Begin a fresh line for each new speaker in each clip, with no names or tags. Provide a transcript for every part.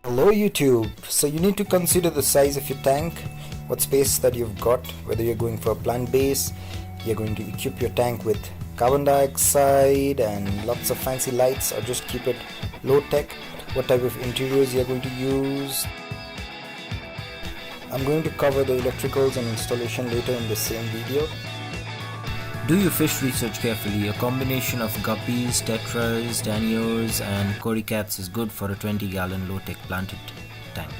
Hello YouTube. So you need to consider the size of your tank, what space that you've got, whether you're going for a plant base, you're going to equip your tank with carbon dioxide and lots of fancy lights, or just keep it low tech, what type of interiors you're going to use. I'm going to cover the electricals and installation later in the same video.
Do your fish research carefully. A combination of guppies, tetras, danios and corycats is good for a 20-gallon low-tech planted tank.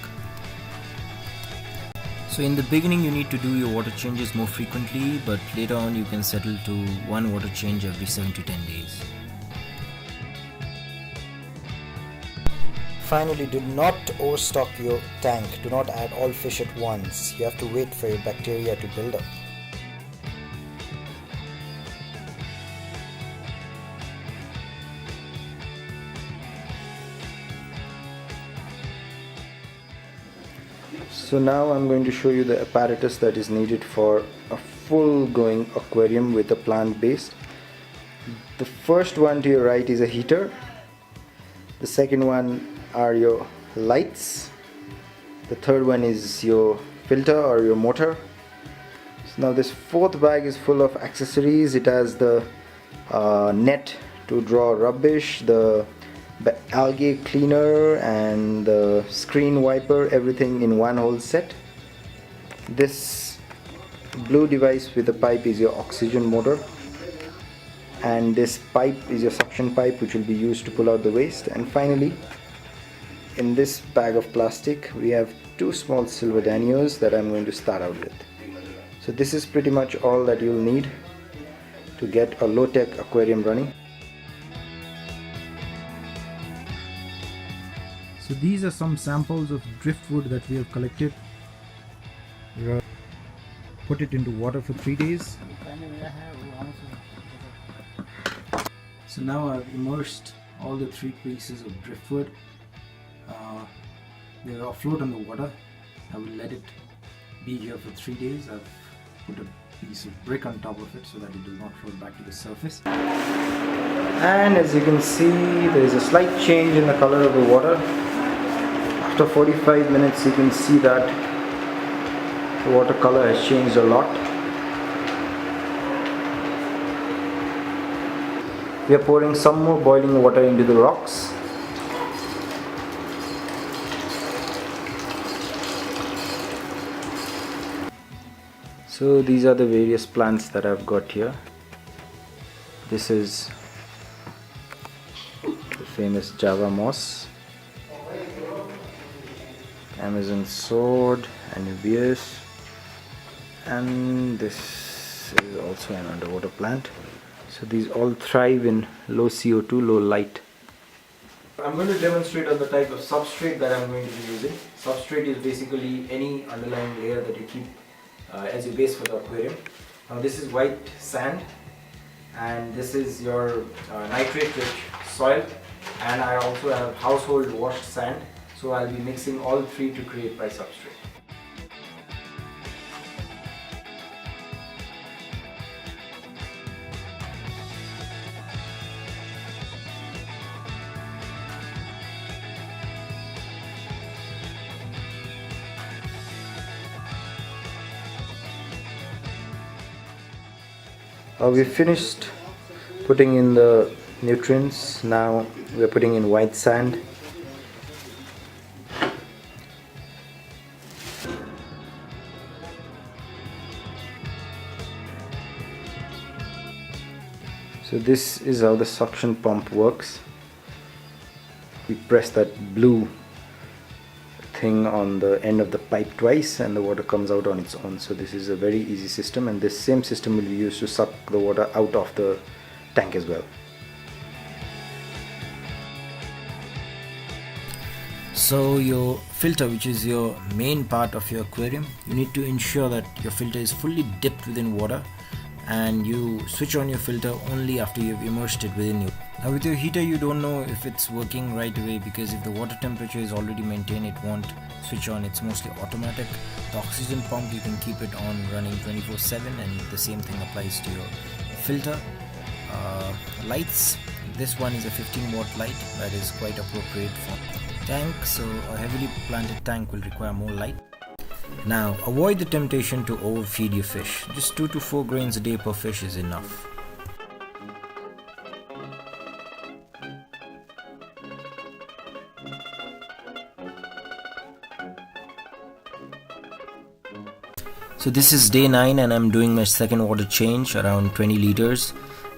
So in the beginning you need to do your water changes more frequently, but later on you can settle to one water change every 7 to 10 days.
Finally, do not overstock your tank. Do not add all fish at once. You have to wait for your bacteria to build up. So now I'm going to show you the apparatus that is needed for a full going aquarium with a plant base. The first one to your right is a heater. The second one are your lights. The third one is your filter or your motor. So now this fourth bag is full of accessories. It has the net to draw rubbish, the algae cleaner and the screen wiper, everything in one whole set. This blue device with the pipe is your oxygen motor, and this pipe is your suction pipe which will be used to pull out the waste. And finally, in this bag of plastic we have two small silver danios that I'm going to start out with. So this is pretty much all that you'll need to get a low-tech aquarium running.
So these are some samples of driftwood that we have collected. We put it into water for 3 days. So now I've immersed all the 3 pieces of driftwood. They're afloat on the water. I will let it be here for 3 days. I've put a piece of brick on top of it so that it does not float back to the surface.
And as you can see, there is a slight change in the color of the water. After 45 minutes you can see that the water color has changed a lot. We are pouring some more boiling water into the rocks. So these are the various plants that I've got here. This is the famous Java moss, Amazon sword, Anubias, and this is also an underwater plant. So these all thrive in low CO2, low light. I'm going to demonstrate on the type of substrate that I'm going to be using. Substrate is basically any underlying layer that you keep as your base for the aquarium. Now this is white sand, and this is your nitrate rich soil, and I also have household washed sand. So I'll be mixing all 3 to create my substrate. We finished putting in the nutrients. Now we're putting in white sand. So this is how the suction pump works. We press that blue thing on the end of the pipe twice and the water comes out on its own. So this is a very easy system, and this same system will be used to suck the water out of the tank as well.
So your filter, which is your main part of your aquarium, you need to ensure that your filter is fully dipped within water, and you switch on your filter only after you've immersed it within you. Now with your heater you don't know if it's working right away, because if the water temperature is already maintained it won't switch on. It's mostly automatic. The oxygen pump you can keep it on running 24/7, and the same thing applies to your filter. Lights, this one is a 15 watt light that is quite appropriate for tank, so a heavily planted tank will require more light. Now avoid the temptation to overfeed your fish. Just 2 to 4 grains a day per fish is enough. So this is day 9 and I'm doing my second water change, around 20 liters.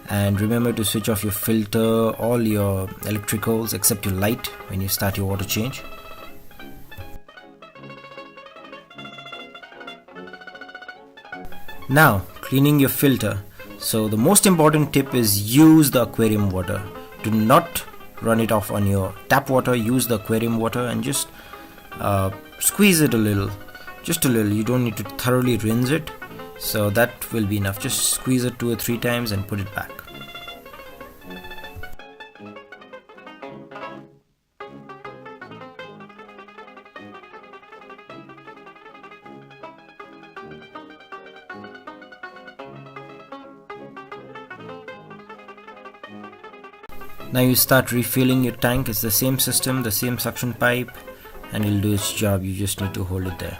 And remember to switch off your filter, all your electricals except your light when you start your water change. Now cleaning your filter. So the most important tip is use the aquarium water. Do not run it off on your tap water. Use the aquarium water and just squeeze it a little. Just a little, you don't need to thoroughly rinse it, so that will be enough. Just squeeze it 2 or 3 times and put it back. Now you start refilling your tank. It's the same system, the same suction pipe, and it'll do its job. You just need to hold it there.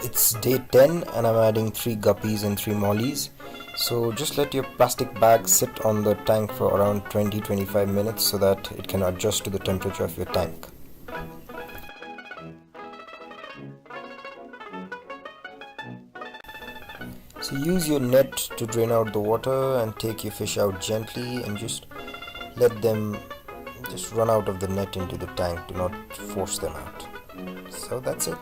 It's day 10 and I'm adding 3 guppies and 3 mollies. So just let your plastic bag sit on the tank for around 20-25 minutes so that it can adjust to the temperature of your tank. So use your net to drain out the water and take your fish out gently and just let them just run out of the net into the tank. Do not force them out. So that's it.